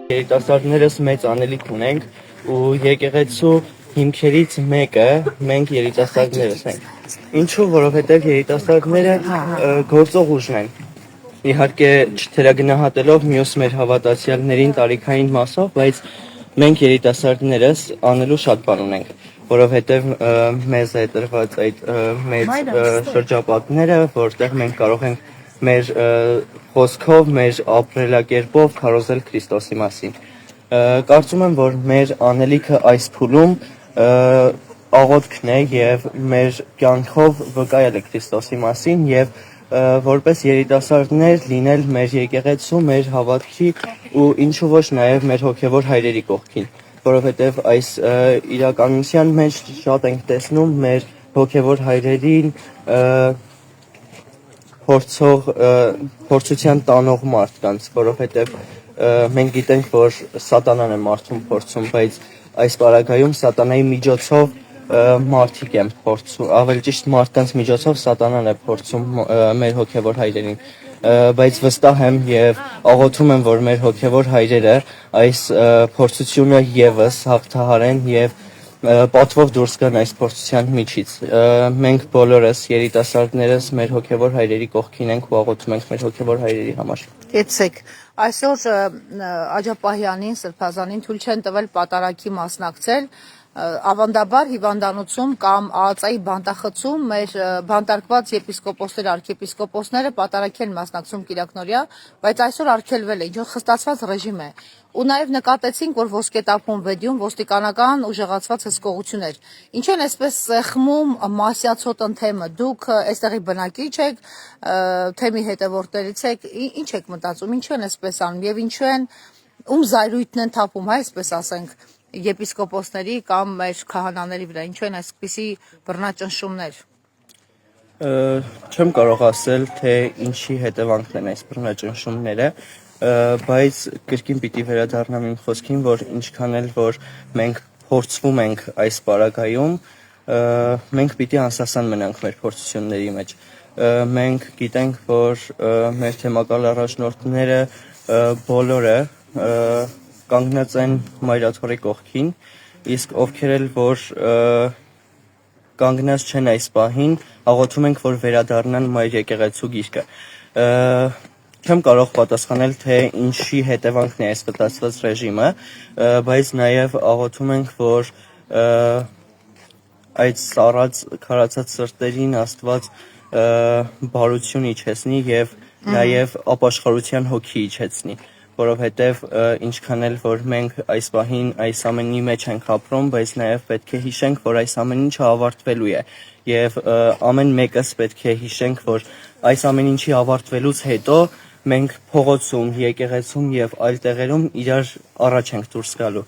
Երիտասարդներս մեծ անելիք ունենք ու եկեղեցու հիմքերից մեկը մենք երիտասարդներս ենք։ Ինչու, որովհետև երիտասարդները գործող ուժն են։ Իհարկե չթերագնահատելով մյուս մեր հավատացյալներին տարիքային մասով, բայց մենք երիտասարդներս անելու շատ բան ունենք, որովհետև մեզ է տրված այդ մեծ շրջապատները, որտեղ մենք կարող ենք մեր խոսքով, մեր ապրելակերպով քարոզել Քրիստոսի մասին։ Կարծում եմ, որ մեր անելիքը այս փուլում աղոթքն է եւ մեր կյանքով վկայել է Քրիստոսի մասին եւ որպես երիտասարդներ լինել մեր եկեղեցու, մեր հավատքի ու ինչու ոչ նաեւ մեր հոգեվոր հայրերի կողքին, որովհետեւ այս իրականության մեջ շատ ենք տեսնում մեր հոգեվոր հայրերին փորձության տանող մարդկանց, որովհետև մենք գիտենք, որ սատանան է մարդուն փորձում, բայց այս պարագայում սատանայի միջոցով մարդիկ են փորձում, ավելի ճիշտ մարդկանց միջոցով սատանան է փորձում մեր հոգևոր հայրերին, բայց վստահ եմ եւ աղոթում եմ, որ մեր հոգևոր հայրերը այս փորձությունը եւս հաղթահարեն եւ պատվով դուրս գան այս փորձության միջից։ Մենք բոլորս երիտասարդներս մեր հոգևոր հայրերի կողքին ենք ու աղոթում ենք մեր հոգևոր հայրերի համար։ Կեցեք, այսօր Աջապահյանին, Սրբազանին թույլ չեն տվել պատարագի մասնակցել, ավանդաբար հիվանդանոցում կամ ԱԱԾ-ի բանտախցում մեր բանտարկված եպիսկոպոսները, արքեպիսկոպոսները պատարագի են մասնակցում կիրակնօրյա, բայց այսօր արգելվել է, ինչ-որ խստացված ռեժիմ է։ Ու նաև նկատեցինք, որ Ոսկետափում վեդյուն ոստիկանական ուժեղացված հսկողություններ։ Ինչ են այսպես սեղմում մասյացոտ ընթեմը, դուք այստեղի բնակիչ եք, թեմի հետևորդներից եք, ինչ եք մտածում, ինչու են այսպես անում եւ ինչու են ում զայրույթն են թափում, հա, այսպես ասենք, եպիսկոպոսների կամ մեր քահանաների վրա, ինչու են այսպիսի բռնաճնշումներ։ Չեմ կարող ասել, թե ինչի հետևանքն են այս բռնաճնշումները, բայց կրկին պիտի վերադառնամ իմ խոսքին, որ ինչքան էլ որ մենք փորձվում ենք այս պարագայում, մենք պիտի անսասան մնանք մեր փորձությունների մեջ։ Մենք գիտենք, որ մեր թեմակալ առաջնորդները բոլորը կանգնած են մայրաթորի կողքին, իսկ ովքեր էլ որ կանգնած չեն այս պահին, աղոթում ենք, որ վերադառնան մայր եկեղեցու գիրկը։ Չեմ կարող պատասխանել, թե ինչի հետևանքն է այս վտացված ռեժիմը, բայց նաև աղոթում ենք, որ այդ սառած քարացած սրտերին Աստված բարություն իջեցնի եւ նաև ապաշխարության հոգի իջեցնի, որովհետև ինչքան էլ որ մենք այս պահին այս ամենի մեջ ենք ապրում, բայց նաև պետք է հիշենք, որ այս ամեն ինչը ավարտվելու է եւ ամեն մեկս պետք է հիշենք, որ այս ամեն ինչի ավարտվելուց հետո մենք փողոցում, եկեղեցում եւ այլ տեղերում իրար առաջ ենք դուրս գալու։